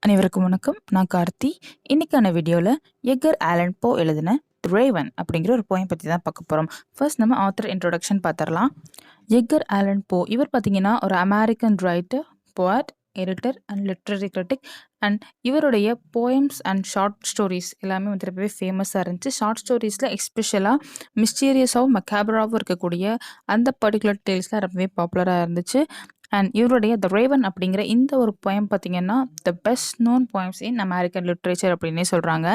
அனைவருக்கும் வணக்கம். நான் கார்த்தி. இன்னைக்கான வீடியோல எட்கர் ஆலன் போ எழுதின ரேவன் அப்படிங்கிற ஒரு போயம் பத்தி தான் பார்க்க போறோம். ஃபர்ஸ்ட் நம்ம ஆத்தர் இன்ட்ரோடக்ஷன் பார்த்துடலாம். எட்கர் ஆலன் போ இவர் பார்த்தீங்கன்னா ஒரு American writer, poet, editor and literary critic. And இவருடைய போயம்ஸ் அண்ட் ஷார்ட் ஸ்டோரிஸ் எல்லாமே வந்து ரொம்பவே ஃபேமஸாக இருந்துச்சு. ஷார்ட் ஸ்டோரிஸில் எஸ்பெஷலாக மிஸ்டீரியஸாகவும் மெக்காபராகவும் இருக்கக்கூடிய அந்த பர்டிகுலர் டேல்ஸ்லாம் ரொம்பவே பாப்புலராக இருந்துச்சு. அண்ட் இவருடைய த ரேவன் அப்படிங்கிற இந்த ஒரு போயம் பார்த்தீங்கன்னா the best known poems in American literature அப்படின்னே சொல்கிறாங்க.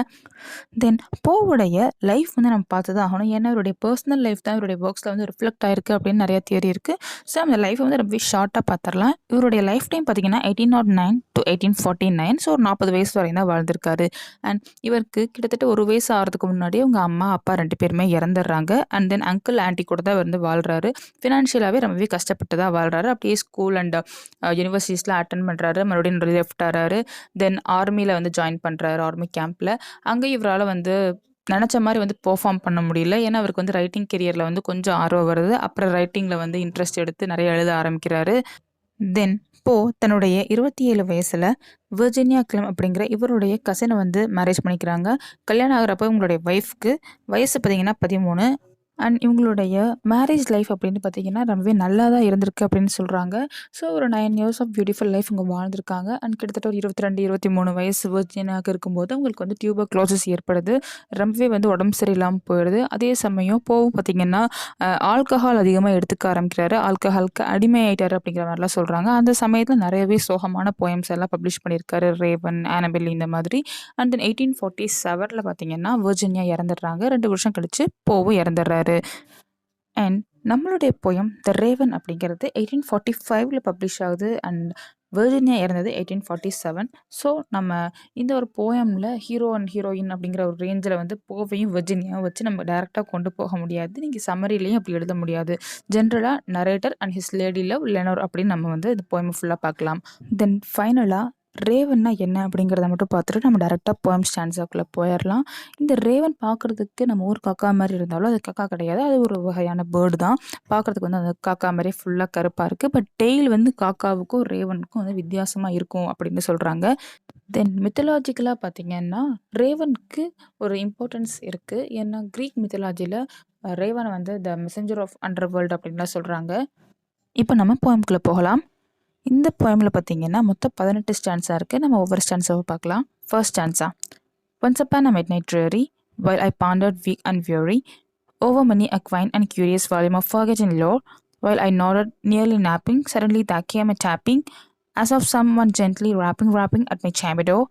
தென் போவுடைய லைஃப் வந்து நம்ம பார்த்து தான் ஆகணும். ஏன்னா இவருடைய பர்சனல் லைஃப் தான் இவருடைய ஒர்க்ஸில் வந்து ரிஃப்ளெக்ட் ஆயிருக்கு அப்படின்னு நிறைய தியரி இருக்குது. ஸோ அந்த லைஃப்பை வந்து ரொம்ப ஷார்ட்டாக பார்த்துடலாம். இவருடைய லைஃப் டைம் பார்த்தீங்கன்னா 1809 to 1849. ஸோ ஒரு 40 வயசு வரையும் தான் வாழ்ந்திருக்காரு. அண்ட் இவருக்கு கிட்டத்தட்ட ஒரு வயசு ஆகிறதுக்கு முன்னாடியே உங்கள் அம்மா அப்பா 2 பேருமே இறந்துடுறாங்க. அண்ட் தென் அங்கிள் ஆன்ட்டி கூட தான் வந்து வாழ்கிறாரு. ஃபினான்ஷியலாகவே ரொம்பவே கஷ்டப்பட்டு தான் வாழ்கிறாரு. அப்படியே ஸ்கூல் அண்ட் யூனிவர்சிட்டிஸ்லாம் அட்டன் பண்ணுறாரு. மறுபடியும் லெஃப்ட் ஆகிறாரு. தென் ஆர்மியில் வந்து ஜாயின் பண்ணுறாரு, ஆர்மி கேம்பில். அங்கே இவரால் வந்து நினச்ச மாதிரி வந்து பெர்ஃபார்ம் பண்ண முடியல. ஏன்னா அவருக்கு வந்து ரைட்டிங் கெரியரில் வந்து கொஞ்சம் ஆர்வம் வருது. அப்புறம் ரைட்டிங்கில் வந்து இன்ட்ரெஸ்ட் எடுத்து நிறைய எழுத ஆரம்பிக்கிறாரு. தென் போ தன்னுடைய 27 வயசில் விர்ஜீனியா கிளம் அப்படிங்கிற இவருடைய கசினை வந்து மேரேஜ் பண்ணிக்கிறாங்க. கல்யாணம் ஆகிறப்ப இவங்களுடைய ஒய்ஃப்க்கு வயசு பார்த்தீங்கன்னா 13. அண்ட் இவங்களுடைய மேரேஜ் லைஃப் அப்படின்னு பார்த்தீங்கன்னா ரொம்பவே நல்லா தான் இருந்திருக்கு அப்படின்னு சொல்கிறாங்க. ஸோ ஒரு 9 இயர்ஸ் ஆஃப் பியூட்டிஃபுல் லைஃப் இவங்க வாழ்ந்திருக்காங்க. அண்ட் கிட்டத்தட்ட ஒரு 22 23 வயசு விர்ஜினாக இருக்கும்போது அவங்களுக்கு வந்து டியூபர்குலோசிஸ் ஏற்படுது. ரொம்பவே வந்து உடம்பு சரியில்லாமல் போயிடுது. அதே சமயம் போவும் பார்த்தீங்கன்னா ஆல்கஹால் அதிகமாக எடுத்துக்க ஆரம்பிக்கிறாரு. ஆல்கஹாலுக்கு அடிமையாயிட்டார் அப்படிங்கிற மாதிரிலாம் சொல்கிறாங்க. அந்த சமயத்தில் நிறையவே சோகமான போயம்ஸ் எல்லாம் பப்ளிஷ் பண்ணியிருக்காரு. ரேவன், ஆனபெல் இந்த மாதிரி. அண்ட் தென் 1847 பார்த்தீங்கன்னா விர்ஜினியா இறந்துடுறாங்க. 2 வருஷம் கழிச்சு போவும் இறந்துடுறாரு. அண்ட் நம்மளுடைய போயம் த ரேவன் அப்படிங்கிறது 1845 பப்ளிஷ் ஆகுது. அண்ட் விர்ஜினியா இறந்தது 1847. ஸோ நம்ம இந்த ஒரு போயமில் ஹீரோ அண்ட் ஹீரோயின் அப்படிங்கிற ஒரு ரேஞ்சில் வந்து போவையும் விர்ஜினியாவும் வச்சு நம்ம டேரெக்டாக கொண்டு போக முடியாது. நீங்கள் சம்மரிலையும் அப்படி எழுத முடியாது. ஜென்ரலாக narrator and his lady love Laenor அப்படின்னு நம்ம வந்து இந்த போயம் ஃபுல்லாக பார்க்கலாம். தென் ஃபைனலாக ரேவன்னா என்ன அப்படிங்கிறத மட்டும் பார்த்துட்டு நம்ம டேரெக்டாக போயம் ஸ்டாண்ட்ஸாக்குள்ளே போயிடலாம். இந்த ரேவன் பார்க்குறதுக்கு நம்ம ஊர் காக்கா மாதிரி இருந்தாலும் அது காக்கா கிடையாது. அது ஒரு வகையான பேர்டு தான். பார்க்குறதுக்கு வந்து அந்த காக்கா மாதிரி ஃபுல்லாக கருப்பாக இருக்குது. பட் டெய்ல் வந்து காக்காவுக்கும் ரேவனுக்கும் வந்து வித்தியாசமாக இருக்கும் அப்படின்னு சொல்கிறாங்க. தென் மித்தலாஜிக்கலாக பார்த்தீங்கன்னா ரேவனுக்கு ஒரு இம்பார்ட்டன்ஸ் இருக்குது. ஏன்னா க்ரீக் மித்தலாஜியில் ரேவனை வந்து the messenger of underworld அப்படின்லாம் சொல்கிறாங்க. இப்போ நம்ம போயம்குள்ளே போகலாம். இந்த போயமில் பார்த்தீங்கன்னா மொத்தம் 18 ஸ்டான்ஸாக இருக்குது. நம்ம ஒவ்வொரு ஸ்டான்ஸாவும் பார்க்கலாம். First stanza. Once upon a midnight dreary, while I pondered weak and weary over many a quaint and curious volume of forgotten lore, while I nodded, nearly napping, suddenly there came a tapping, as of someone gently rapping at my chamber door.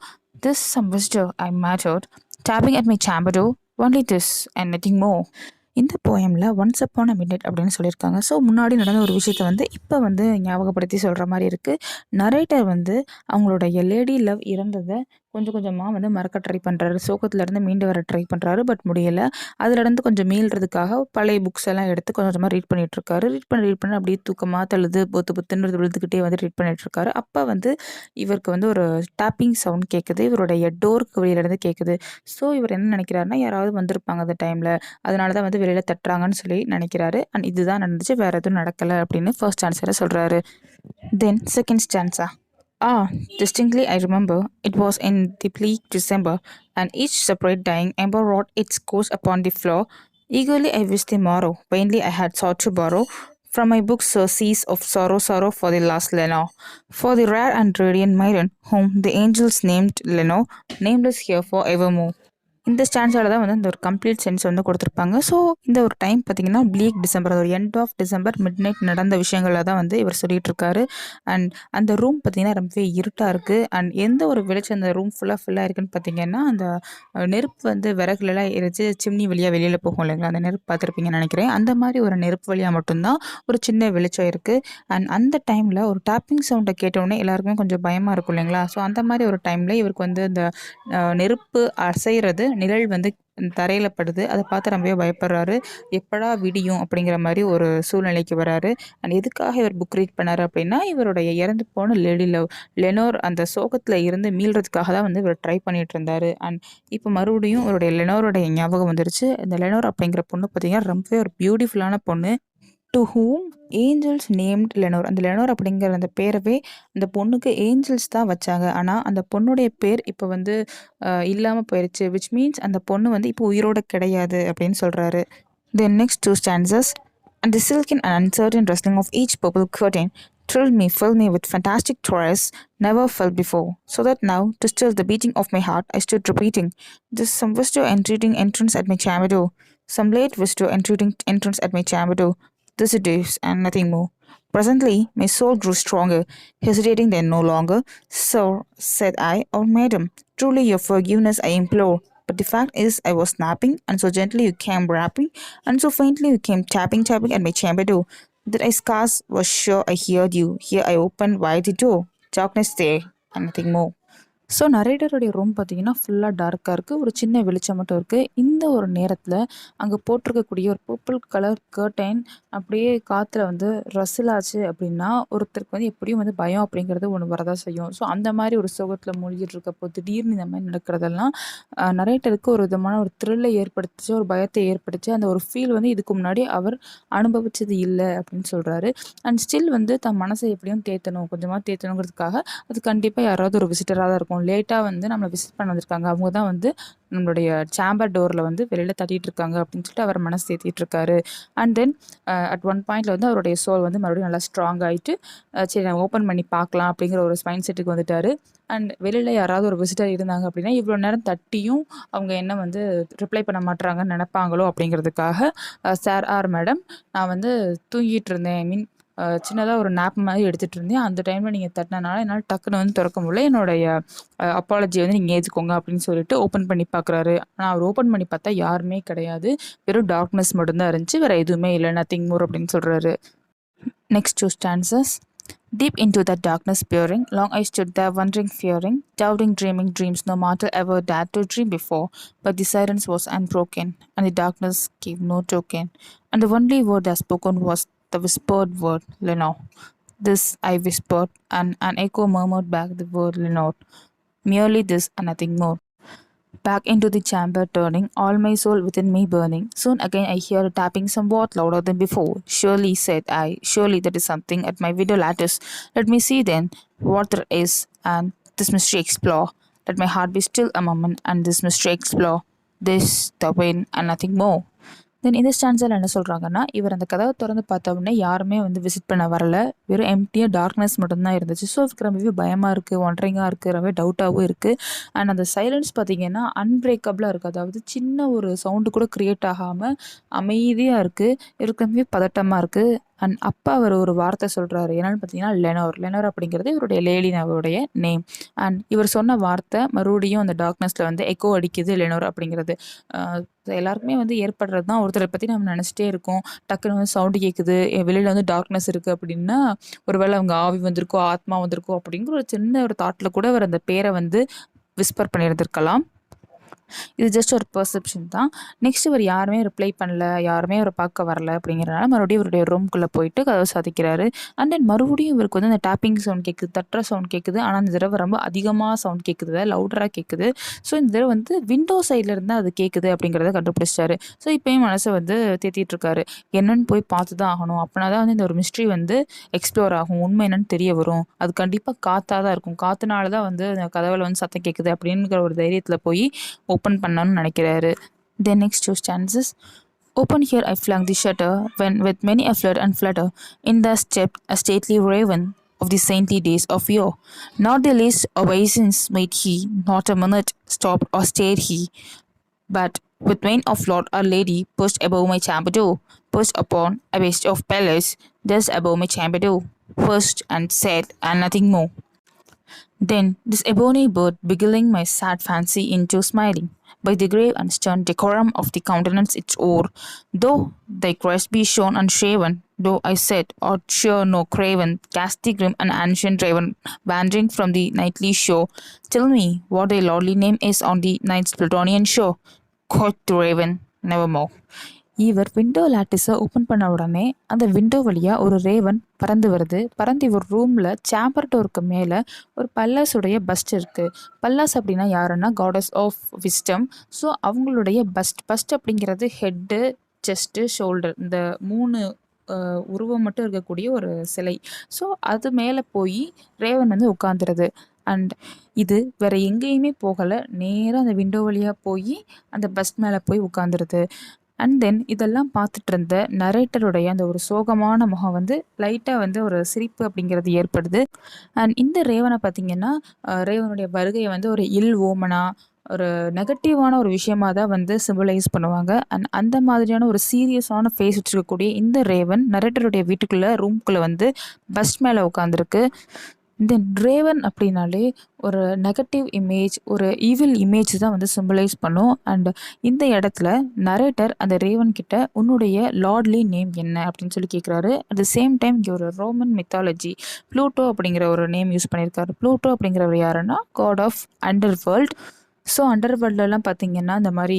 This some visitor, I muttered, tapping at my chamber door, only this and nothing more. இந்த போயமில் once upon a midnight அப்படின்னு சொல்லியிருக்காங்க. So முன்னாடி நடந்த ஒரு விஷயத்தை வந்து இப்போ வந்து ஞாபகப்படுத்தி சொல்கிற மாதிரி இருக்குது. நரேட்டர் வந்து அவங்களுடைய லேடி லவ் இறந்ததை கொஞ்சம் கொஞ்சமாக வந்து மறக்க ட்ரை பண்ணுறாரு. சோகத்துலேருந்து மீண்டு வர ட்ரை பண்ணுறாரு. பட் முடியலை. அதுலேருந்து கொஞ்சம் மீள்றதுக்காக பழைய புக்ஸ் எல்லாம் எடுத்து கொஞ்சம் கொஞ்சமாக ரீட் பண்ணிகிட்ருக்காரு. ரீட் பண்ணி அப்படியே தூக்கமாக தழுது புத்துன்னு விழுதுகிட்டே வந்து ரீட் பண்ணிகிட்ருக்காரு. அப்போ வந்து இவருக்கு வந்து ஒரு டேப்பிங் சவுண்ட் கேட்குது. இவருடைய டோருக்கு வெளியிலேருந்து கேட்குது. ஸோ இவர் என்ன நினைக்கிறாருன்னா யாராவது வந்திருப்பாங்க அந்த டைமில், அதனால தான் வந்து வெளியில் தட்டுறாங்கன்னு சொல்லி நினைக்கிறாரு. அண்ட் இதுதான் நடந்துச்சு, வேறு எதுவும் நடக்கலை அப்படின்னு ஃபர்ஸ்ட் ஆன்சரை சொல்கிறாரு. Then second stanza. Distinctly I remember, it was in the bleak December, and each separate dying ember wrought its course upon the floor. Eagerly I wished the morrow, vainly I had sought to borrow from my book surcease of sorrow for the last Lenore, for the rare and radiant maiden, whom the angels named Lenore, nameless here for evermore. இந்த ஸ்டான்ஸோட தான் வந்து இந்த ஒரு complete sense வந்து கொடுத்துருப்பாங்க. So இந்த ஒரு time பார்த்திங்கன்னா ப்ளீக் டிசம்பர், ஒரு end of December midnight நடந்த விஷயங்களில் தான் வந்து இவர் சொல்லிகிட்ருக்காரு. அண்ட் அந்த ரூம் பார்த்திங்கன்னா ரொம்பவே இருட்டாக இருக்குது. அண்ட் எந்த ஒரு வெளிச்சம் அந்த ரூம் ஃபுல்லாக இருக்குதுன்னு பார்த்திங்கன்னா அந்த நெருப்பு வந்து விறகுலலாம் எரிச்சு சிம்னி வழியாக வெளியில் போகும் இல்லைங்களா, அந்த நெருப்பு பார்த்துருப்பீங்கன்னு நினைக்கிறேன். அந்த மாதிரி ஒரு நெருப்பு வழியாக மட்டும்தான் ஒரு சின்ன வெளிச்சம் இருக்குது. அண்ட் அந்த டைமில் ஒரு டேப்பிங் சவுண்டை கேட்டவுடனே எல்லாருக்குமே கொஞ்சம் பயமாக இருக்கும் இல்லைங்களா. ஸோ அந்த மாதிரி ஒரு டைமில் இவருக்கு வந்து இந்த நெருப்பு அசைகிறது, நிழல் வந்து தரையில் படுது. அதை பார்த்து ரொம்பவே பயப்படுறாரு. எப்படா விடியும் அப்படிங்கிற மாதிரி ஒரு சூழ்நிலைக்கு வராரு. அண்ட் எதுக்காக இவர் புக் ரீட் பண்ணார் அப்படின்னா இவருடைய இறந்து போன லேடி லவ் லெனோர் அந்த சோகத்தில் இருந்து மீள்றதுக்காக தான் வந்து இவர் ட்ரை பண்ணிட்டு இருந்தார். அண்ட் இப்போ மறுபடியும் இவருடைய லெனோருடைய ஞாபகம் வந்துருச்சு. இந்த லெனோர் அப்படிங்கிற பொண்ணு பார்த்திங்கன்னா ரொம்பவே ஒரு பியூட்டிஃபுல்லான பொண்ணு. To whom angels named Lenore. அந்த லெனோர் அப்படிங்கிற அந்த பேரவே அந்த பொண்ணுக்கு ஏஞ்சல்ஸ் தான் வச்சாங்க. ஆனால் அந்த பொண்ணுடைய பேர் இப்போ வந்து இல்லாமல் போயிடுச்சு. விச் மீன்ஸ் அந்த பொண்ணு வந்து இப்போ உயிரோட கிடையாது அப்படின்னு சொல்கிறாரு. Then next two stanzas. And the silken and uncertain rustling of each purple curtain thrilled me, filled me with fantastic terrors never felt before. So that now, to still the beating of my heart, I stood repeating, "This some visitor entreating entrance at my chamber door, some late visitor entreating entrance at my chamber door. This it is, and nothing more." Presently, my soul grew stronger, hesitating then no longer. "Sir," said I, "or madam, truly your forgiveness I implore. But the fact is, I was napping, and so gently you came rapping, and so faintly you came tapping at my chamber door, that I scarce was sure I heard you. Here I opened wide the door. Darkness there, and nothing more." So நரேட்டருடைய room பார்த்தீங்கன்னா ஃபுல்லாக டார்க்காக இருக்குது. ஒரு சின்ன வெளிச்சம் மட்டும் இருக்குது. இந்த ஒரு நேரத்தில் அங்கே போட்டிருக்கக்கூடிய ஒரு பர்பிள் கலர் கர்டைன் அப்படியே காற்றுல வந்து ரசில் ஆச்சு அப்படின்னா ஒருத்தருக்கு வந்து எப்படியும் வந்து பயம் அப்படிங்கிறது ஒன்று வரதான் செய்யும். ஸோ அந்த மாதிரி ஒரு சோகத்தில் மூழ்கிட்டு இருக்கப்போ திடீர்னு இந்த மாதிரி நடக்கிறதெல்லாம் நரேட்டருக்கு ஒரு விதமான ஒரு த்ரில்லை ஏற்படுத்துச்சு, ஒரு பயத்தை ஏற்படுச்சு. அந்த ஒரு ஃபீல் வந்து இதுக்கு முன்னாடி அவர் அனுபவிச்சது இல்லை அப்படின்னு சொல்கிறாரு. அண்ட் ஸ்டில் வந்து தன் மனசை எப்படியும் தேற்றணும், கொஞ்சமாக தேற்றணுங்கிறதுக்காக அது கண்டிப்பாக யாராவது ஒரு விசிட்டராக தான் இருக்கும். லேட்டாக வந்து நம்மளை விசிட் பண்ண வந்திருக்காங்க, அவங்க தான் வந்து நம்மளுடைய சேம்பர் டோரில் வந்து வெளியில் தட்டிகிட்டு இருக்காங்க அப்படின்னு சொல்லிட்டு அவர் மனசு தேத்திட்டு இருக்காரு. அண்ட் தென் அட் ஒன் பாயிண்டில் வந்து அவருடைய சோல் வந்து மறுபடியும் நல்லா ஸ்ட்ராங் ஆகிட்டு சரி நான் ஓப்பன் பண்ணி பார்க்கலாம் அப்படிங்கிற ஒரு மைண்ட் செட்டுக்கு வந்துட்டார். அண்ட் வெளியில் யாராவது ஒரு விசிட்டர் இருந்தாங்க அப்படின்னா இவ்வளோ நேரம் தட்டியும் அவங்க என்ன வந்து ரிப்ளை பண்ண மாட்டுறாங்கன்னு நினைப்பாங்களோ அப்படிங்கிறதுக்காக, சார் ஆர் மேடம், நான் வந்து தூங்கிட்டு இருந்தேன், ஐ மீன் சின்னதாக ஒரு நாப் மாதிரி எடுத்துகிட்டு இருந்தேன், அந்த டைமில் நீங்கள் தட்டினனால என்னால் டக்குன்னு வந்து திறக்க முடியல, என்னுடைய அப்பாலஜி வந்து நீங்கள் ஏற்றுக்கோங்க அப்படின்னு சொல்லிட்டு ஓப்பன் பண்ணி பார்க்குறாரு. ஆனால் அவர் ஓப்பன் பண்ணி பார்த்தா யாருமே கிடையாது, வெறும் டார்க்னஸ் மட்டும்தான் இருந்துச்சு, வேறு எதுவுமே இல்லை, நத்திங் மோர் அப்படின்னு சொல்கிறாரு. Next two stanzas. Deep into that darkness peering, long I stood there wondering, fearing, doubting, dreaming dreams no mortal ever dared to dream before. But the silence was unbroken, and the darkness gave no token. And the only word that spoken was the whispered word, Lenore. This I whispered, and an echo murmured back the word Lenore. Merely this and nothing more. Back into the chamber turning, all my soul within me burning. Soon again I hear a tapping somewhat louder than before. "Surely," said I, "surely that is something at my window lattice. Let me see then what there is, and this mystery explore. Let my heart be still a moment, and this mystery explore. This, the wind, and nothing more." தென் இந்த ஸ்டான்ஸில் என்ன சொல்கிறாங்கன்னா, இவர் அந்த கதவை திறந்து பார்த்த உடனே யாருமே வந்து விசிட் பண்ண வரல, வெறும் எம்டியாக டார்க்னஸ் மட்டும்தான் இருந்துச்சு. ஸோ அதுக்கு ரொம்பவே பயமாக இருக்குது, ஒண்டரிங்காக இருக்குது, ரொம்பவே டவுட்டாகவும் இருக்குது. அண்ட் அந்த சைலன்ஸ் பார்த்திங்கன்னா அன்பிரேக்கபிளாக இருக்குது. அதாவது சின்ன ஒரு சவுண்டு கூட க்ரியேட் ஆகாமல் அமைதியாக இருக்குது, ரொம்பவே பதட்டமாக இருக்குது. அண்ட் அப்போ அவர் ஒரு வார்த்தை சொல்கிறாரு, என்னென்னு பார்த்தீங்கன்னா லெனோர். லெனோர் அப்படிங்கிறது இவருடைய லேடினாவுடைய நேம். அண்ட் இவர் சொன்ன வார்த்தை மறுபடியும் அந்த டார்க்னஸில் வந்து எக்கோ அடிக்குது, லெனோர் அப்படிங்கிறது. எல்லாருக்குமே வந்து ஏற்படுறது தான். ஒருத்தரை பற்றி நம்ம நினச்சிட்டே இருக்கோம், டக்குன்னு வந்து சவுண்டு கேட்குது, வெளியில் வந்து டார்க்னஸ் இருக்குது அப்படின்னா ஒருவேளை அவங்க ஆவி வந்திருக்கோ, ஆத்மா வந்திருக்கோ அப்படிங்கிற ஒரு சின்ன ஒரு தாட்டில் கூட அவர் அந்த பேரை வந்து விஸ்பர் பண்ணியிருந்திருக்கலாம். இது ஜஸ்ட் ஒரு பெர்செப்ஷன் தான். நெக்ஸ்ட் இவர் யாருமே ரிப்ளை பண்ணல, யாருமே அவரை பார்க்க வரல அப்படிங்கிறனால மறுபடியும் இவருடைய ரூம்குள்ளே போயிட்டு கதவை சாதிக்கிறாரு. அண்ட் தென் மறுபடியும் இவருக்கு வந்து அந்த டேப்பிங் சவுண்ட் கேட்குது, தட்டுற சவுண்ட் கேட்குது. ஆனால் இந்த தடவை ரொம்ப அதிகமாக சவுண்ட் கேட்குது, லவுடராக கேட்குது. ஸோ இந்த தடவை வந்து விண்டோ சைடில் இருந்தால் அது கேட்குது அப்படிங்கிறத கண்டுபிடிச்சிட்டாரு. ஸோ இப்போயும் மனசை வந்து தேத்திட்டு இருக்காரு, என்னன்னு போய் பார்த்து தான் ஆகணும், அப்படின்னா தான் வந்து இந்த ஒரு மிஸ்ட்ரி வந்து எக்ஸ்ப்ளோர் ஆகும், உண்மை என்னன்னு தெரிய வரும். அது கண்டிப்பாக காற்றாக தான் இருக்கும், காற்றுனால தான் வந்து அந்த கதவுல வந்து சத்தம் கேட்குது அப்படிங்கிற ஒரு தைரியத்தில் போய் ஓப்பன் பண்ணணும்னு நினைக்கிறாரு. Then next two stanzas. "Open here I flung the shutter, when with many a flirt and flutter, in there stepped a stately raven of the saintly days of yore. Not the least obeisance made he, not a minute stopped or stayed he, but with vein of lord or lady pushed above my chamber door, pushed upon a waist of Pallas, just above my chamber door, pushed and said, and nothing more. Then this ebony bird beguiling my sad fancy into smiling, by the grave and stern decorum of the countenance its o'er. Though thy crest be shorn and shaven, though I said, art sure no craven, ghastly grim and ancient raven, wandering from the nightly shore, tell me what thy lordly name is on the night's Plutonian shore. Quoth the raven, Nevermore. இவர் window லேட்டிஸை open பண்ண உடனே அந்த window வழியாக ஒரு Raven பறந்து வருது. பறந்து இவர் ரூமில் சேம்பர் டோருக்கு மேலே ஒரு பல்லாஸுடைய பஸ்ட் இருக்குது. பல்லாஸ் அப்படின்னா யாருன்னா காடஸ் ஆஃப் விஸ்டம். ஸோ அவங்களுடைய பஸ்ட் அப்படிங்கிறது ஹெட்டு, செஸ்ட்டு, ஷோல்டர், இந்த 3 உருவம் மட்டும் இருக்கக்கூடிய ஒரு சிலை. ஸோ அது மேலே போய் ரேவன் வந்து உட்காந்துருது. அண்ட் இது வேற எங்கேயுமே போகலை, நேராக அந்த விண்டோ வழியாக போய் அந்த பஸ் மேலே போய் உட்காந்துருது. அண்ட் தென் இதெல்லாம் பார்த்துட்டு இருந்த நரேட்டருடைய அந்த ஒரு சோகமான முகம் வந்து லைட்டாக வந்து ஒரு சிரிப்பு அப்படிங்கிறது ஏற்படுது. அண்ட் இந்த ரேவனை பார்த்தீங்கன்னா, ரேவனுடைய வருகையை வந்து ஒரு இல் ஓமனா, ஒரு நெகட்டிவான ஒரு விஷயமா தான் வந்து சிம்பிளைஸ் பண்ணுவாங்க. அண்ட் அந்த மாதிரியான ஒரு சீரியஸான ஃபேஸ் வச்சுருக்கக்கூடிய இந்த ரேவன் நரேட்டருடைய வீட்டுக்குள்ளே ரூம்குள்ளே வந்து பஸ் மேலே உட்காந்துருக்கு. தென் ரேவன் அப்படின்னாலே ஒரு நெகட்டிவ் இமேஜ், ஒரு ஈவில் இமேஜ் தான் வந்து சிம்பிளைஸ் பண்ணும். அண்ட் இந்த இடத்துல நரேட்டர் அந்த ரேவன் கிட்ட உன்னுடைய லார்ட்லி நேம் என்ன அப்படின்னு சொல்லி கேட்குறாரு. அட் த சேம் டைம் இங்கே ஒரு ரோமன் மித்தாலஜி ப்ளூட்டோ அப்படிங்கிற ஒரு நேம் யூஸ் பண்ணியிருக்காரு. ப்ளூட்டோ அப்படிங்கிறவர் யாருன்னா god of underworld. So அண்டர் வேர்ல்டெலாம் பார்த்தீங்கன்னா இந்த மாதிரி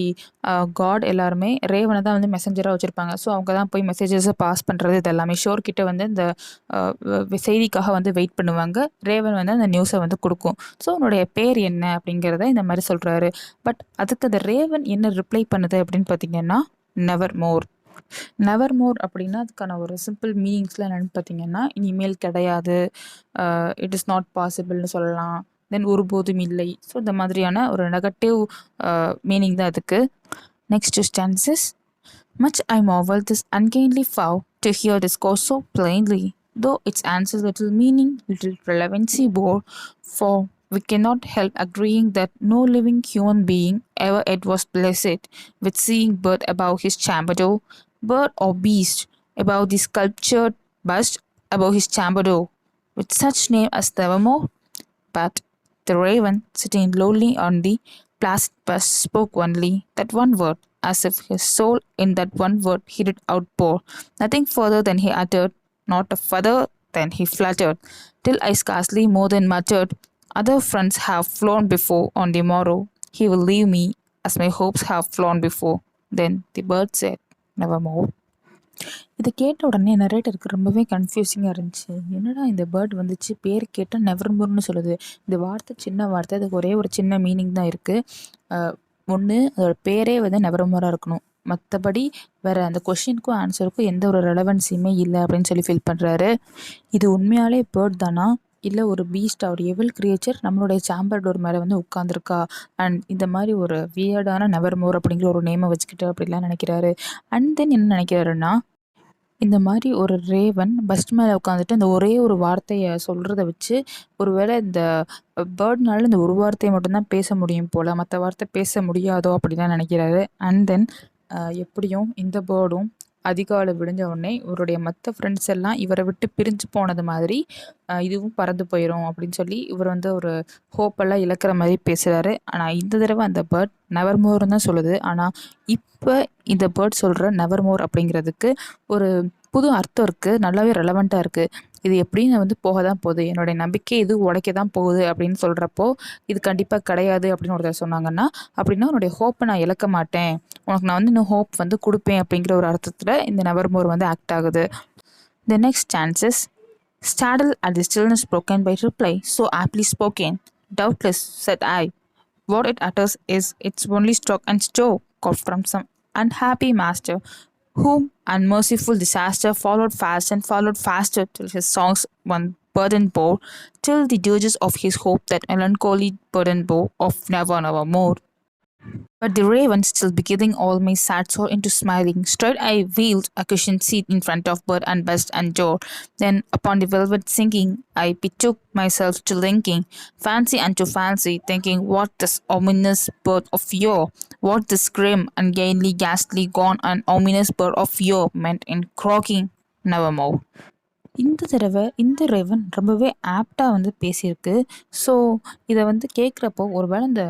காட் எல்லாருமே ரேவனை தான் வந்து மெசஞ்சராக வச்சுருப்பாங்க. ஸோ அவங்க தான் போய் மெசேஜஸை பாஸ் பண்ணுறது, இது எல்லாமே ஷோர் கிட்ட வந்து இந்த செய்திக்காக வந்து வெயிட் பண்ணுவாங்க. ரேவன் வந்து அந்த நியூஸை வந்து கொடுக்கும். ஸோ உன்னுடைய பேர் என்ன அப்படிங்கிறத இந்த மாதிரி சொல்கிறாரு. பட் அதுக்கு அந்த ரேவன் என்ன ரிப்ளை பண்ணுது அப்படின்னு பார்த்தீங்கன்னா, நெவர் மோர். நெவர் மோர் அப்படின்னா அதுக்கான ஒரு சிம்பிள் மீனிங்ஸ்லாம் என்னென்னு பார்த்தீங்கன்னா, இனிமேல் கிடையாது, இட் இஸ் நாட் பாசிபிள்னு சொல்லலாம், தென் ஒருபோதும் இல்லை. ஸோ இந்த மாதிரியான ஒரு நெகட்டிவ் மீனிங் தான் அதுக்கு. Next stanzas. Much I marvel this ungainly vow to hear discourse so plainly, though its answers little meaning, little relevancy bore, for we cannot help agreeing that no living human being ever yet was blessed with seeing bird above his chamber door, bird or beast above the sculptured bust above his chamber door, with such name as Nevermore. But the raven, sitting lowly on the placid bust, spoke only that one word, as if his soul in that one word he did outpour, nothing further than he uttered, not a further than he fluttered, till I scarcely more than muttered, other fronts have flown before, on the morrow he will leave me, as my hopes have flown before. Then the bird said, Nevermore. இதை கேட்ட உடனே நரேட்டருக்கு ரொம்பவே கன்ஃபியூசிங்காக இருந்துச்சு. என்னடா இந்த bird வந்துச்சு, பேர் கேட்டால் நெவர்மோர்னு சொல்லுது. இந்த வார்த்தை சின்ன வார்த்தை, அதுக்கு ஒரே ஒரு சின்ன மீனிங் தான் இருக்குது. ஒன்று அதோட பேரே வந்து நெவர்மோராக இருக்கணும், மற்றபடி வேறு அந்த கொஷினுக்கும் ஆன்சருக்கும் எந்த ஒரு ரெலவன்ஸியுமே இல்லை அப்படின்னு சொல்லி ஃபீல் பண்ணுறாரு. இது உண்மையாலே பேர்ட் தானா, இல்லை ஒரு பீஸ்ட், ஒரு எவில் கிரியேச்சர் நம்மளுடைய சாம்பர் டோர் மேலே வந்து உட்காந்துருக்கா, அண்ட் இந்த மாதிரி ஒரு வியர்டான நெவர்மோர் அப்படிங்கிற ஒரு நேமை வச்சுக்கிட்டு அப்படிலாம் நினைக்கிறாரு. அண்ட் தென் என்ன நினைக்கிறாருன்னா, இந்த மாதிரி ஒரு ரேவன் பஸ் மேலே உட்காந்துட்டு அந்த ஒரே ஒரு வார்த்தையை சொல்கிறத வச்சு ஒருவேளை இந்த பேர்ட்னால இந்த ஒரு வார்த்தையை மட்டும்தான் பேச முடியும் போல், மற்ற வார்த்தை பேச முடியாதோ அப்படிலாம் நினைக்கிறாரு. அண்ட் தென் எப்படியும் இந்த பேர்டும் அதிகாலை விடிஞ்ச உடனே இவருடைய மற்ற ஃப்ரெண்ட்ஸ் எல்லாம் இவரை விட்டு பிரிஞ்சு போனது மாதிரி இதுவும் பறந்து போயிடும் அப்படின்னு சொல்லி இவர் வந்து ஒரு ஹோப்பெல்லாம் இழக்கிற மாதிரி பேசுகிறாரு. ஆனால் இந்த தடவை அந்த பேர்ட் நெவர்மோர்னு தான் சொல்லுது. ஆனால் இப்போ இந்த பேர்ட் சொல்கிற நெவர்மோர் அப்படிங்கிறதுக்கு ஒரு புது அர்த்தம் இருக்குது, நல்லாவே ரெலவெண்ட்டாக இருக்குது. இது எப்படின்னு வந்து போக தான் போகுது, என்னுடைய நம்பிக்கை இது உடைக்க தான் போகுது அப்படின்னு சொல்கிறப்போ இது கண்டிப்பாக கிடையாது அப்படின்னு ஒருத்தர் சொன்னாங்கன்னா, அப்படின்னா உன்னுடைய ஹோப்பை நான் இழக்க மாட்டேன், உனக்கு நான் வந்து இன்னும் ஹோப் வந்து கொடுப்பேன் அப்படிங்கிற ஒரு அர்த்தத்தில் இந்த நெவர்மோர் வந்து ஆக்ட் ஆகுது. The next chances, startled at the stillness broken by reply so aptly spoken. Doubtless, said I, what it utters is its only stock and store, caught from some unhappy master, whom unmerciful disaster followed fast and followed faster till his songs one burden bore, till the dirges of his hope that melancholy burden bore of never more. But the raven, still beginning all my sad soul into smiling, straight I wheeled a cushioned seat in front of bird and bust and door. Then upon the velvet sinking, I betook myself to linking fancy unto fancy, thinking what this ominous bird of yore, what this grim, ungainly, ghastly, gone and ominous bird of yore meant in croaking Nevermore. இந்த தடவை இந்த Raven ரொம்பவே ஆப்டாக வந்து பேசியிருக்கு. So இதை வந்து கேட்குறப்போ ஒருவேளை இந்த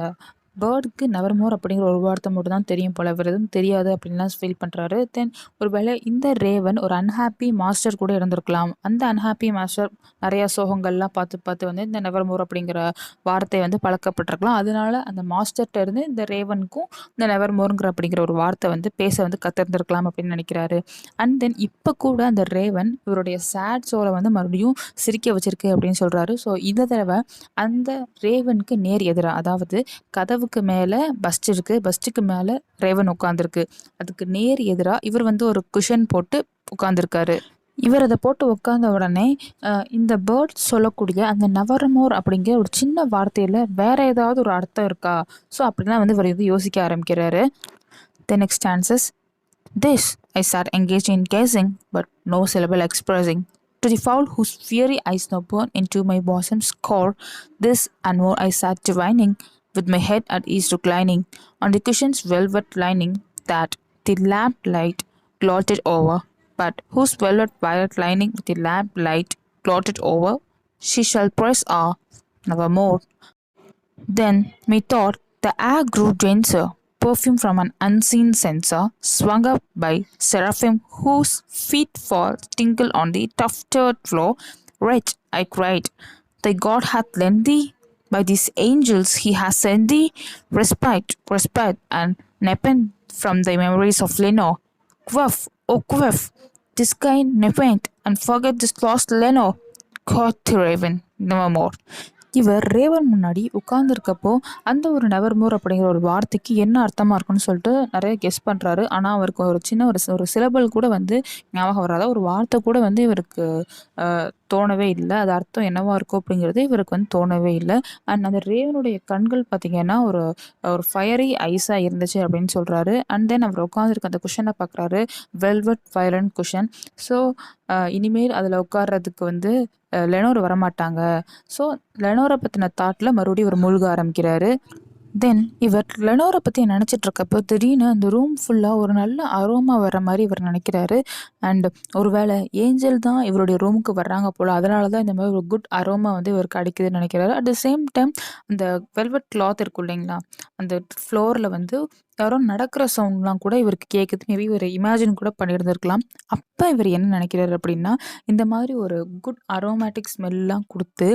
பேர்டுக்கு நெவர்மோர் அப்படிங்கிற ஒரு வார்த்தை மட்டும் தான் தெரியும் போல், வேறு எதுவும் தெரியாது அப்படின்லாம் ஃபீல் பண்ணுறாரு. தென் ஒருவேளை இந்த ரேவன் ஒரு அன்ஹாப்பி மாஸ்டர் கூட இருந்திருக்கலாம். அந்த அன்ஹாப்பி மாஸ்டர் நிறையா சோகங்கள்லாம் பார்த்து பார்த்து வந்து இந்த நெவர்மோர் அப்படிங்கிற வார்த்தையை வந்து பழக்கப்பட்டிருக்கலாம். அதனால அந்த மாஸ்டர்கிட்ட இருந்து இந்த ரேவனுக்கும் இந்த நெவர்மோருங்கிற அப்படிங்கிற ஒரு வார்த்தை வந்து பேச வந்து கற்றுருந்துருக்கலாம் அப்படின்னு நினைக்கிறாரு. அண்ட் தென் இப்போ கூட அந்த ரேவன் இவருடைய சேட் சோலை வந்து மறுபடியும் சிரிக்க வச்சிருக்கு அப்படின்னு சொல்கிறாரு. ஸோ இந்த தடவை அந்த ரேவனுக்கு நேர் எதிராக, அதாவது கதவு கதவுக்கு மேலே பஸ்ட் இருக்குது, பஸ்ட்டுக்கு மேலே ரேவன் உட்காந்துருக்கு. அதுக்கு நேர் எதிராக இவர் வந்து ஒரு குஷன் போட்டு உட்காந்துருக்காரு. இவர் அதை போட்டு உட்காந்த உடனே இந்த பேர்ட் சொல்லக்கூடிய அந்த நெவர்மோர் அப்படிங்கிற ஒரு சின்ன வார்த்தையில் வேற ஏதாவது ஒரு அர்த்தம் இருக்கா? ஸோ அப்படின்னா வந்து இவர் இது யோசிக்க ஆரம்பிக்கிறாரு. The next stanzas. This I sat engaged in gazing, but no syllable expressing. To the fowl whose fiery eyes now burn into my bosom's core, this and more I sat divining, with my head at ease reclining, on the cushion's velvet lining, that the lamp light glotted over, but whose velvet violet lining the lamp light glotted over, she shall press nevermore. Then, methought, the air grew denser, perfume from an unseen censer, swung up by seraphim whose feet fall tinkle on the tufted floor. Wretch, I cried, thy God hath lent thee, by these angels he has sent thee, respite, and nepenthe from thy memories of Lenore. Quaff, oh quaff, this kind nepenthe, and forget this lost Lenore. Quoth the raven, nevermore. இவர் Raven முன்னாடி உட்கார்ந்துருக்கப்போ அந்த ஒரு Nevermore அப்படிங்கிற ஒரு வார்த்தைக்கு என்ன அர்த்தமாக இருக்குன்னு சொல்லிட்டு நிறைய கெஸ் பண்ணுறாரு. ஆனால் அவருக்கு ஒரு சின்ன ஒரு சிலபல் கூட வந்து ஞாபகம் வராத ஒரு வார்த்தை கூட வந்து இவருக்கு தோணவே இல்லை. அது அர்த்தம் என்னவா இருக்கும் அப்படிங்கிறது இவருக்கு வந்து தோணவே இல்லை. அண்ட் அந்த ரேவனுடைய கண்கள் பார்த்திங்கன்னா ஒரு ஒரு ஃபயரி ஐஸாக இருந்துச்சு அப்படின்னு சொல்கிறாரு. அண்ட் தென் அவர் உட்காந்துருக்க அந்த குஷனை பார்க்குறாரு, வெல்வெட் வயலண்ட் குஷன். ஸோ இனிமேல் அதில் உட்கார்றதுக்கு வந்து லெனோர் வரமாட்டாங்க. ஸோ லெனோரை பற்றின தாட்டில் மறுபடியும் இவர் மூழ்க ஆரம்பிக்கிறாரு. தென் இவர் லெனோரை பற்றி நினச்சிட்டு இருக்கப்போ திடீர்னு அந்த ரூம் ஃபுல்லாக ஒரு நல்ல அரோமா வர மாதிரி இவர் நினைக்கிறாரு. அண்ட் ஒருவேளை ஏஞ்சல் தான் இவருடைய ரூமுக்கு வர்றாங்க போல், அதனால தான் இந்த மாதிரி ஒரு குட் அரோமா வந்து இவருக்கு அடிக்குதுன்னு நினைக்கிறாரு. அட் த சேம் டைம் அந்த வெல்வெட் கிளாத் இருக்கும் இல்லைங்களா, அந்த ஃப்ளோரில் வந்து யாரோ நடக்கிற சவுண்ட்லாம் கூட இவருக்கு கேட்குது. மேபி இவர் இமேஜின் கூட பண்ணியிருந்திருக்கலாம். அப்போ இவர் என்ன நினைக்கிறாரு அப்படின்னா, இந்த மாதிரி ஒரு குட் அரோமேட்டிக் ஸ்மெல்லாம் கொடுத்து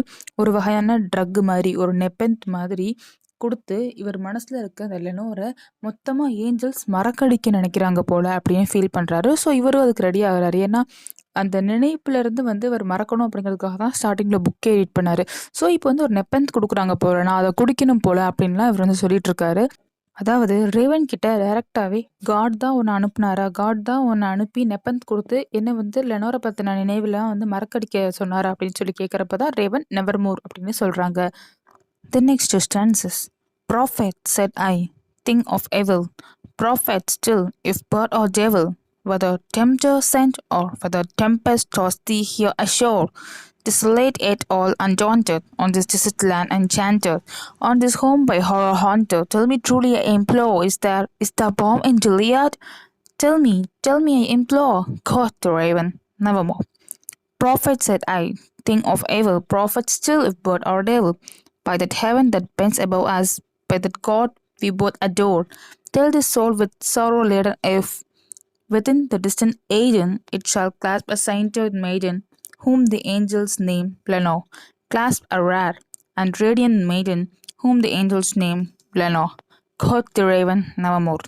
ஒரு வகையான ட்ரக் மாதிரி ஒரு நெப்பென்த் மாதிரி கொடுத்து இவர் மனசில் இருக்க அந்த லெனோரை மொத்தமாக ஏஞ்சல்ஸ் மறக்கடிக்க நினைக்கிறாங்க போல் அப்படின்னு ஃபீல் பண்ணுறாரு. ஸோ இவரும் அதுக்கு ரெடி ஆகிறாரு. ஏன்னா அந்த நினைப்புலேருந்து வந்து இவர் மறக்கணும் அப்படிங்கிறதுக்காக தான் ஸ்டார்டிங்கில் புக்கே ரீட் பண்ணார். ஸோ இப்போ வந்து ஒரு நெப்பென்த் கொடுக்குறாங்க போல், நான் அதை குடிக்கணும் போல் அப்படின்லாம் இவர் வந்து சொல்லிட்டு இருக்காரு. அதாவது ரேவன் கிட்ட டைரக்டாகவே காட் தான் ஒன்று அனுப்புனாரா, காட் தான் ஒன்று அனுப்பி நெப்பந்த் கொடுத்து என்னை வந்து லெனோரை பற்றின நினைவுலாம் வந்து மறக்கடிக்க சொன்னாரா அப்படின்னு சொல்லி கேட்குறப்ப தான் ரேவன் நெவர்மோர் அப்படின்னு சொல்கிறாங்க. The next two stanzas. Prophet, said I, think of evil. Prophet still, if bird or devil, whether tempter sent or whether tempest tossed thee here ashore, desolate yet all undaunted, on this desert land enchanted, on this home by horror haunted. Tell me truly, I implore, is there balm in Gilead? Tell me, I implore, quoth the raven, nevermore. Prophet, said I, think of evil. Prophet still, if bird or devil, by that heaven that bends above us, by that God we both adore. Tell this soul with sorrow laden if within the distant Aegean it shall clasp a sainted maiden, whom the angels name Lenore. Clasp a rare and radiant maiden, whom the angels name Lenore. Quoth the raven, nevermore.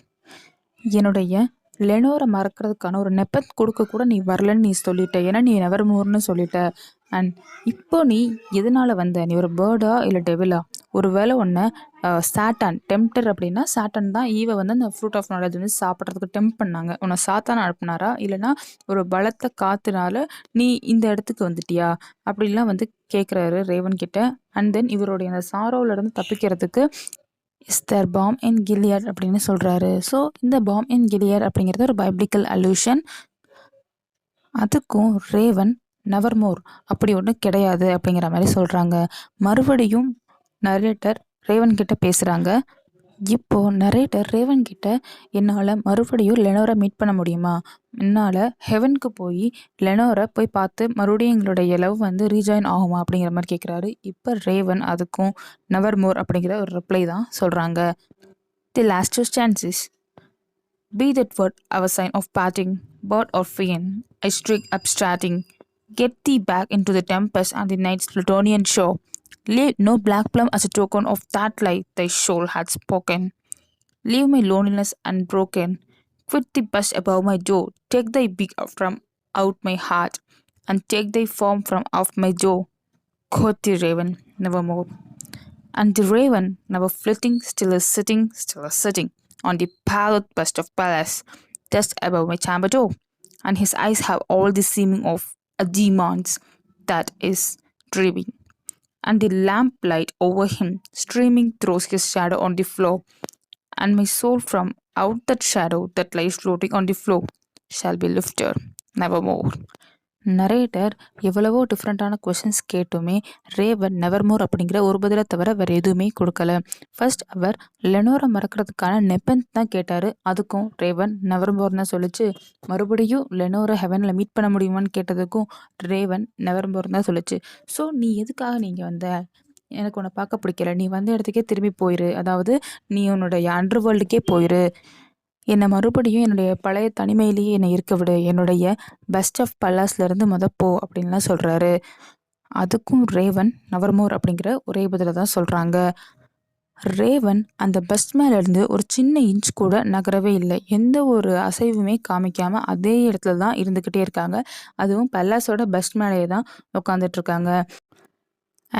என்னுடைய லெனோரை மறக்கிறதுக்கான ஒரு நெப்பத் கொடுக்க கூட நீ வரலன்னு நீ சொல்லிட்ட, ஏன்னா நீ நெவர்மோர்னு சொல்லிட்ட. அண்ட் இப்போ நீ எதனால் வந்த, நீ ஒரு பேர்டா இல்லை டெவிலா? ஒரு வேளை ஒன்று சாட்டான் டெம்ப்டர் அப்படின்னா சாட்டன் தான் ஈவை வந்து அந்த ஃப்ரூட் ஆஃப் நாலேஜ் வந்து சாப்பிட்றதுக்கு டெம்ப் பண்ணாங்க. உன்னை சாத்தான் அனுப்புனாரா, இல்லைனா ஒரு பலத்த காத்துனால நீ இந்த இடத்துக்கு வந்துட்டியா அப்படிலாம் வந்து கேட்குறாரு ரேவன் கிட்ட. அண்ட் தென் இவருடைய அந்த சாரோவிலேருந்து தப்பிக்கிறதுக்கு is there bomb in Gilead அப்படின்னு சொல்கிறாரு. ஸோ இந்த பாம் இன் கிலியட் அப்படிங்கிறது ஒரு பைபிளிக்கல் அல்யூஷன். அதுக்கும் ரேவன் நெவர்மோர் அப்படி ஒன்று கிடையாது அப்படிங்கிற மாதிரி சொல்கிறாங்க. மறுபடியும் நரேட்டர் ரேவன் கிட்ட பேசுகிறாங்க. இப்போது நரேட்டர் ரேவன் கிட்ட, என்னால் மறுபடியும் லெனோரை மீட் பண்ண முடியுமா, என்னால் ஹெவனுக்கு போய் லெனோரை போய் பார்த்து மறுபடியும் எங்களுடைய லவ் வந்து ரீஜாயின் ஆகுமா அப்படிங்கிற மாதிரி கேட்குறாரு. இப்போ ரேவன் அதுக்கும் நெவர்மோர் அப்படிங்கிற ஒரு ரிப்ளை தான் சொல்கிறாங்க. The last two stanzas. Be that word our sign of parting, bird or fiend, I streak abstracting. Get thee back into the tempest and the night's Plutonian shore. Leave no black plum as a token of that light thy soul had spoken. Leave my loneliness unbroken. Quit the bust above my door. Take thy beak from out my heart, and take thy form from off my jaw. Quoth the raven, nevermore. And the raven, never flitting, still is sitting on the pallid bust of Pallas, just above my chamber door. And his eyes have all the seeming of a demon's, that is, dreary. And the lamplight over him streaming throws his shadow on the floor, and my soul from out that shadow that lies floating on the floor shall be lifted nevermore. Narrator எவ்வளவோ டிஃப்ரெண்ட்டான questions கேட்டுமே Raven Nevermore அப்படிங்கிற ஒரு பதிலை தவிர வேறு எதுவுமே கொடுக்கல. First அவர் லெனோரை மறக்கிறதுக்கான நெப்பன் தான் கேட்டார். அதுக்கும் ரேவன் நெவர்மோர் தான் சொல்லிச்சு. மறுபடியும் லெனோரை ஹெவனில் மீட் பண்ண முடியுமான்னு கேட்டதுக்கும் ரேவன் நெவர்மோர் தான் சொல்லிச்சு. ஸோ நீ எதுக்காக நீங்கள் வந்த, எனக்கு உன்னை பார்க்க பிடிக்கல, நீ வந்த இடத்துக்கே திரும்பி போயிரு, அதாவது நீ உன்னுடைய அண்டர் வேர்ல்டுக்கே போயிரு, என்னை மறுபடியும் என்னுடைய பழைய தனிமையிலேயே என்னை இருக்க விடு, என்னுடைய பெஸ்ட் ஆஃப் பல்லாஸ்லேருந்து போ அப்படின்லாம் சொல்கிறாரு. அதுக்கும் ரேவன் நவர்மோர் அப்படிங்கிற ஒரே பதில தான் சொல்கிறாங்க. ரேவன் அந்த பெஸ்ட் மேலேருந்து ஒரு சின்ன இன்ச் கூட நகரவே இல்லை. எந்த ஒரு அசைவுமே காமிக்காமல் அதே இடத்துல தான் இருந்துக்கிட்டே இருக்காங்க. அதுவும் பல்லாஸோட பெஸ்ட் மேலேயே தான் உட்காந்துட்ருக்காங்க.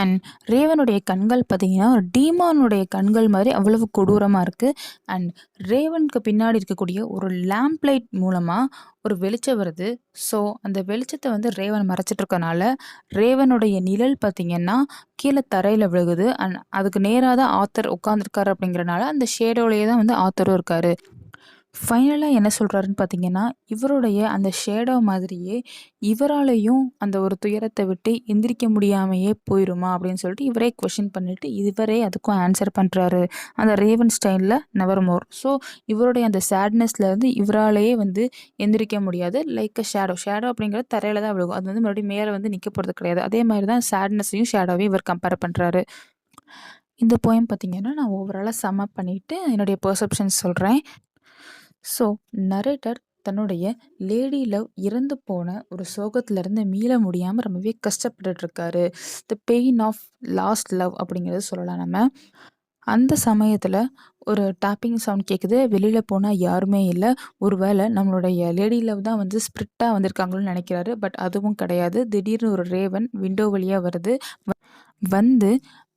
அண்ட் ரேவனுடைய கண்கள் பார்த்தீங்கன்னா ஒரு டீமானுடைய கண்கள் மாதிரி அவ்வளவு கொடூரமாக இருக்குது. அண்ட் ரேவனுக்கு பின்னாடி இருக்கக்கூடிய ஒரு லேம்ப் லைட் மூலமாக ஒரு வெளிச்சம் வருது. ஸோ அந்த வெளிச்சத்தை வந்து ரேவன் மறைச்சிட்டு இருக்கனால ரேவனுடைய நிழல் பார்த்திங்கன்னா கீழே தரையில் விழுகுது. அண்ட் அதுக்கு நேராக தான் ஆத்தர் உட்காந்துருக்காரு. அப்படிங்கிறனால அந்த ஷேடோலேயே தான் வந்து ஆத்தரும் இருக்கார். ஃபைனலாக என்ன சொல்கிறாருன்னு பார்த்தீங்கன்னா, இவருடைய அந்த ஷேடோ மாதிரியே இவராலையும் அந்த ஒரு துயரத்தை விட்டு எந்திரிக்க முடியாமையே போயிருமா அப்படின்னு சொல்லிட்டு இவரே கொஷின் பண்ணிட்டு இவரே அதுக்கும் ஆன்சர் பண்ணுறாரு, அந்த ரேவன் ஸ்டைலில் நெவர்மோர். ஸோ இவருடைய அந்த சேட்னஸ்லேருந்து இவராலேயே வந்து எந்திரிக்க முடியாது. லைக் அ ஷேடோ அப்படிங்கிறது தரையில் தான் விழுகும். அது வந்து மறுபடியும் மேலே வந்து நிற்க போகிறது கிடையாது. அதே மாதிரி தான் சேட்னஸையும் ஷேடோவையும் இவர் கம்பேர் பண்ணுறாரு. இந்த போயம் பார்த்திங்கன்னா நான் ஓவராலாக சம் அப் பண்ணிவிட்டு என்னுடைய பெர்செப்ஷன்ஸ் சொல்கிறேன். ஸோ நரேட்டர் தன்னுடைய லேடி லவ் இறந்து போன ஒரு சோகத்திலேருந்து மீள முடியாமல் ரொம்பவே கஷ்டப்பட்டுருக்காரு. The pain of lost love அப்படிங்கிறது சொல்லலாம் நம்ம. அந்த சமயத்தில் ஒரு டாப்பிங் சவுண்ட் கேட்குது. வெளியில் போனால் யாருமே இல்லை. ஒருவேளை நம்மளுடைய லேடி லவ் தான் வந்து ஸ்பிரிட்டாக வந்திருக்காங்களோன்னு நினைக்கிறாரு. பட் அதுவும் கிடையாது. திடீர்னு ஒரு ரேவன் விண்டோ வழியாக வருது. வந்து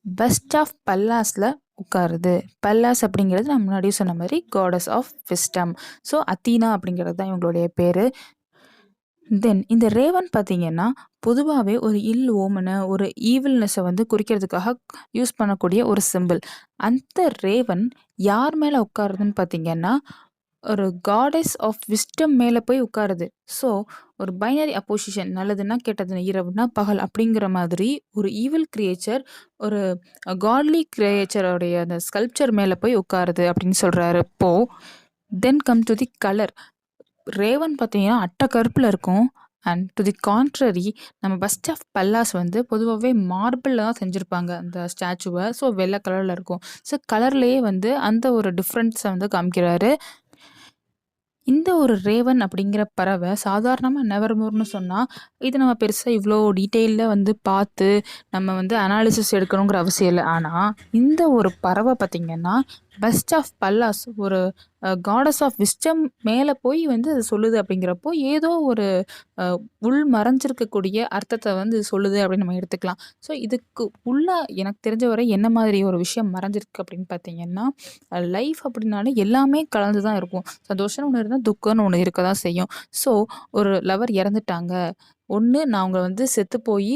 பெஸ்ட் ஆஃப் பல்லாஸில் உட்காருது. பல்லாஸ் அப்படிங்கிறது நான் முன்னாடியே சொன்ன மாதிரி goddess of wisdom. So Athena அப்படிங்கிறது தான் இவங்களுடைய பேர். தென் இந்த ரேவன் பார்த்தீங்கன்னா பொதுவாகவே ஒரு இல் ஓமனை, ஒரு ஈவில்னஸை வந்து குறிக்கிறதுக்காக யூஸ் பண்ணக்கூடிய ஒரு சிம்பிள். அந்த ரேவன் யார் மேலே உட்காருதுன்னு பார்த்தீங்கன்னா ஒரு காடஸ் ஆஃப் விஸ்டம் மேலே போய் உட்காருது. ஸோ ஒரு பைனரி அப்போசிஷன், நல்லதுன்னா கெட்டதுன்னா இரவுனா பகல் அப்படிங்கிற மாதிரி ஒரு ஈவில் கிரியேச்சர் ஒரு காட்லி கிரியேச்சரோடைய அந்த ஸ்கல்ப்சர் மேலே போய் உட்காருது அப்படின்னு சொல்கிறாரு போ. தென் come to the colour. Raven பார்த்தீங்கன்னா அட்டை கருப்பில் இருக்கும். அண்ட் டு தி கான்ட்ரரி நம்ம பெஸ்ட் ஆஃப் பல்லாஸ் வந்து பொதுவாகவே மார்பிளில் தான் செஞ்சுருப்பாங்க அந்த ஸ்டாச்சுவை. ஸோ வெள்ளை கலரில் இருக்கும். ஸோ கலர்லேயே வந்து அந்த ஒரு டிஃப்ரென்ஸை வந்து காமிக்கிறாரு. இந்த ஒரு ரேவன் அப்படிங்கிற பறவை சாதாரணமாக நெவர்மோர்னு சொன்னால் இது நம்ம பெருசாக இவ்வளோ டீட்டெயிலில் வந்து பார்த்து நம்ம வந்து அனாலிசிஸ் எடுக்கணுங்கிற அவசியம் இல்லை. ஆனால் இந்த ஒரு பறவை பார்த்திங்கன்னா பெஸ்ட் ஆஃப் பல்லாஸ், ஒரு காடஸ் ஆஃப் விஸ்டம் மேலே போய் வந்து அது சொல்லுது. அப்படிங்கிறப்போ ஏதோ ஒரு உள் மறைஞ்சிருக்கக்கூடிய அர்த்தத்தை வந்து சொல்லுது அப்படின்னு நம்ம எடுத்துக்கலாம். ஸோ இதுக்கு உள்ள எனக்கு தெரிஞ்ச வரை என்ன மாதிரி ஒரு விஷயம் மறைஞ்சிருக்கு அப்படின்னு பார்த்தீங்கன்னா, லைஃப் அப்படின்னாலே எல்லாமே கலந்து தான் இருக்கும். சந்தோஷம்னு ஒன்று இருந்தால் துக்கம்னு ஒன்று இருக்க தான் செய்யும். ஸோ ஒரு லவர் இறந்துட்டாங்க, ஒன்று நான் அவங்கள வந்து செத்து போய்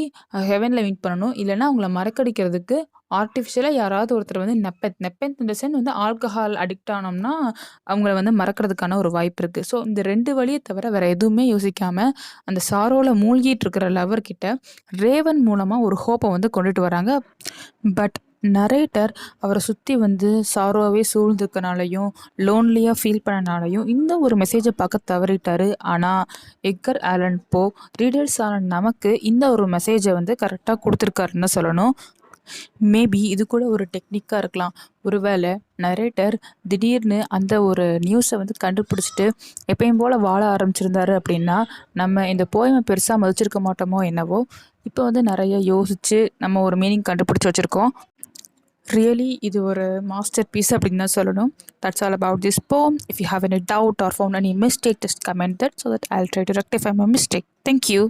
ஹெவனில் மீட் பண்ணணும், இல்லைன்னா அவங்கள மறக்கடிக்கிறதுக்கு ஆர்டிஃபிஷியலாக யாராவது ஒருத்தர் வந்து நெப்பன் இந்த சென் வந்து ஆல்கஹால் அடிக்ட் ஆனோம்னா அவங்கள வந்து மறக்கிறதுக்கான ஒரு வாய்ப்பு இருக்குது. ஸோ இந்த 2 வழியை தவிர வேறு எதுவுமே யோசிக்காமல் அந்த சாரோவில் மூழ்கிட்டு இருக்கிற லவர்கிட்ட ரேவன் மூலமாக ஒரு ஹோப்பை வந்து கொண்டுட்டு வராங்க. பட் நரேட்டர் அவரை சுற்றி வந்து சாரோவே சூழ்ந்துக்கனாலையும் லோன்லியாக ஃபீல் பண்ணனாலையும் இந்த ஒரு மெசேஜை பார்க்க தவறிட்டார். ஆனால் எட்கர் ஆலன் போ ரீடர்ஸ் ஆன நமக்கு இந்த ஒரு மெசேஜை வந்து கரெக்டாக கொடுத்துருக்காருன்னு சொல்லணும். மேபி இது கூட ஒரு டெக்னிக்காக இருக்கலாம். ஒருவேளை நரேட்டர் திடீர்னு அந்த ஒரு நியூஸை வந்து கண்டுபிடிச்சிட்டு எப்பயும் போல் வாழ ஆரம்பிச்சிருந்தாரு அப்படின்னா நம்ம இந்த போயமை பெருசாக மதிச்சிருக்க மாட்டோமோ என்னவோ. இப்போ வந்து நிறைய யோசித்து நம்ம ஒரு மீனிங் கண்டுபிடிச்சி வச்சுருக்கோம். ரியலி இது ஒரு மாஸ்டர் பீஸ் அப்படின்னு தான் சொல்லணும். That's all about this poem. If you have any doubt or found any mistake, just comment that so that I'll try to rectify my mistake. Thank you.